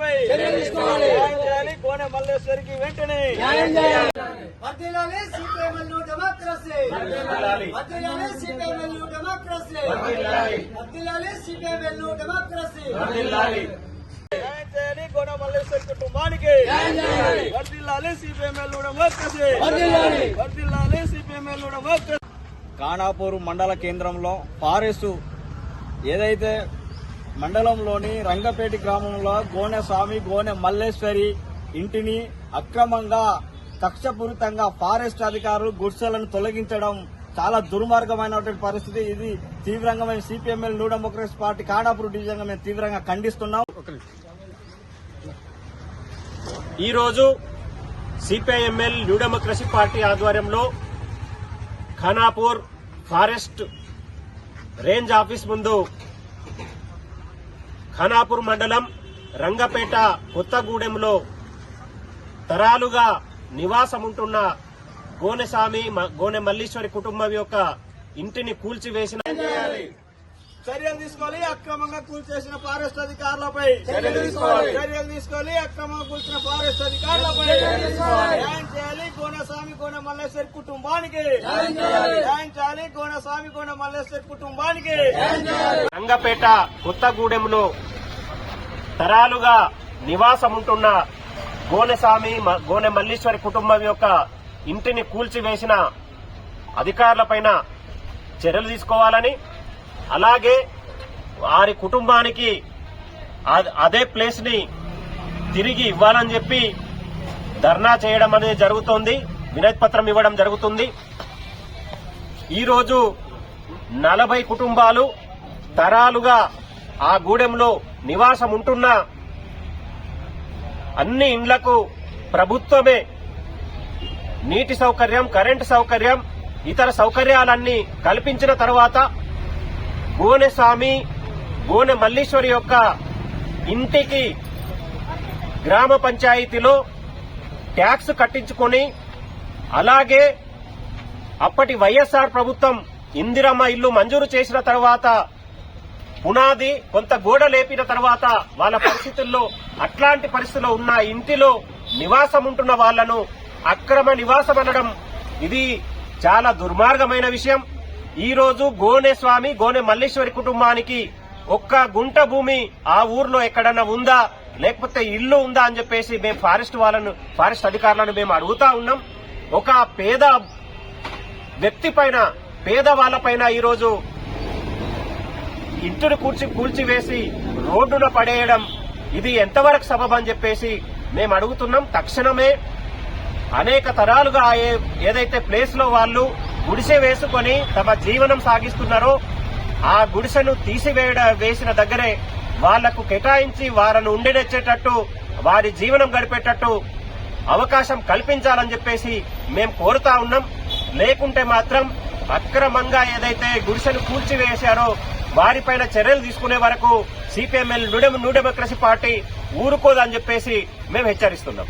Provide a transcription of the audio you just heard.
అధికారులపై కోనె మల్లేశ్వరికి వెంటనే వర్ధిల్లాలి సిపిఎంఎల్ డెమోక్రసీ, వర్ధిల్లాలి సిపిఎంఎల్ డెమోక్రసీ, వర్ధిల్లాలి సిపిఎంఎల్ డెమోక్రసీ. న్యాయం చేయాలి కోనె మల్లేశ్వరి కుటుంబానికి, వర్ధిల్లాలి సిపిఎంఎల్ డెమోక్రసీ, వర్ధిల్లాలి సిపిఎంఎల్ డెమోక్రసీ. ఖానాపూర్ మండల కేంద్రంలో ఫారెస్ట్ ఏదైతే మండలంలోని రంగపేట గ్రామంలో గోనె స్వామి గోనె మల్లేశ్వరి ఇంటిని అక్రమంగా కక్షపూరితంగా ఫారెస్ట్ అధికారులు గుడిసెలను తొలగించడం చాలా దుర్మార్గమైనటువంటి పరిస్థితి. ఇది తీవ్రంగా మేము CPML new democracy party Khanapur division గా మేము తీవ్రంగా ఖండిస్తున్నాం. ఈరోజు సిపిఐఎంఎల్ న్యూ డెమోక్రసీ పార్టీ ఆధ్వర్యంలో ఖానాపూర్ ఫారెస్ట్ రేంజ్ ఆఫీస్ ముందు ఖానాపూర్ మండలం రంగపేట కొత్తగూడెంలో తరాలుగా నివాసముంటున్న గోనెస్వామి గోనె మల్లీశ్వరి కుటుంబం యొక్క ఇంటిని కూల్చివేసిన చర్యలు తీసుకోవాలి. అక్రమంగా కూల్చేసిన ఫారెస్ట్ అధికారులపై చర్యలు తీసుకోవాలి. అక్రమంగా కూల్చిన ఫారెస్ట్ అధికారులపై న్యాయం చేయాలి. గోనెస్వామి గోనె మల్లేశ్వరి కుటుంబానికి న్యాయం చేయాలి. గోనెస్వామి గోనె మల్లేశ్వరి కుటుంబానికి. రంగపేట కొత్తగూడెంలో తరాలుగా నివాసముంటున్న గోనెస్వామి గోనె మల్లీశ్వరి కుటుంబం యొక్క ఇంటిని కూల్చివేసిన అధికారులపైన చర్యలు తీసుకోవాలని, అలాగే వారి కుటుంబానికి అదే ప్లేస్ ని తిరిగి ఇవ్వాలని చెప్పి ధర్నా చేయడం అనేది జరుగుతోంది, వినతి పత్రం ఇవ్వడం జరుగుతుంది. ఈరోజు 40 కుటుంబాలు తరాలుగా ఆ గూడెంలో నివాసం ఉంటున్న అన్ని ఇండ్లకు ప్రభుత్వమే నీటి సౌకర్యం, కరెంటు సౌకర్యం, ఇతర సౌకర్యాలన్నీ కల్పించిన తర్వాత గోనెస్వామి గోనె మల్లీశ్వరి యొక్క ఇంటికి గ్రామ పంచాయతీలో ట్యాక్స్ కట్టించుకొని, అలాగే అప్పటి వైఎస్ఆర్ ప్రభుత్వం ఇందిరమ్మ ఇల్లు మంజూరు చేసిన తర్వాత పునాది కొంత గోడ లేపిన తర్వాత వాళ్ళ పరిస్థితుల్లో అట్లాంటి పరిస్థితుల్లో ఉన్న ఇంటిలో నివాసం ఉంటున్న వాళ్లను అక్రమ నివాసం అనడం ఇది చాలా దుర్మార్గమైన విషయం. ఈ రోజు గోనెస్వామి గోనె మల్లీశ్వరి కుటుంబానికి ఒక్క గుంట భూమి ఆ ఊర్లో ఎక్కడన్నా ఉందా, లేకపోతే ఇల్లు ఉందా అని చెప్పేసి మేము ఫారెస్ట్ అధికారులను మేము అడుగుతా ఉన్నాం. ఒక పేద వ్యక్తి పైన, పేదవాళ్లపైన ఈరోజు ఇంటిని కూల్చివేసి రోడ్డున పడేయడం ఇది ఎంతవరకు సబబని చెప్పేసి మేము అడుగుతున్నాం. తక్షణమే అనేక తరాలుగా ఏదైతే ప్లేస్ లో వాళ్ళు గుడిసె వేసుకొని తమ జీవనం సాగిస్తున్నారో ఆ గుడిసెను వేసిన దగ్గరే వాళ్లకు కేటాయించి వారిని ఉండేటట్టు, వారి జీవనం గడిపేటట్టు అవకాశం కల్పించాలని చెప్పేసి మేము కోరుతా ఉన్నాం. లేకుంటే మాత్రం అక్రమంగా ఏదైతే గుడిసెను కూల్చివేశారో వారిపైన చర్యలు తీసుకునే వరకు సిపిఎంఎల్ న్యూ డెమోక్రసీ పార్టీ ఊరుకోదని చెప్పేసి మేము హెచ్చరిస్తున్నాం.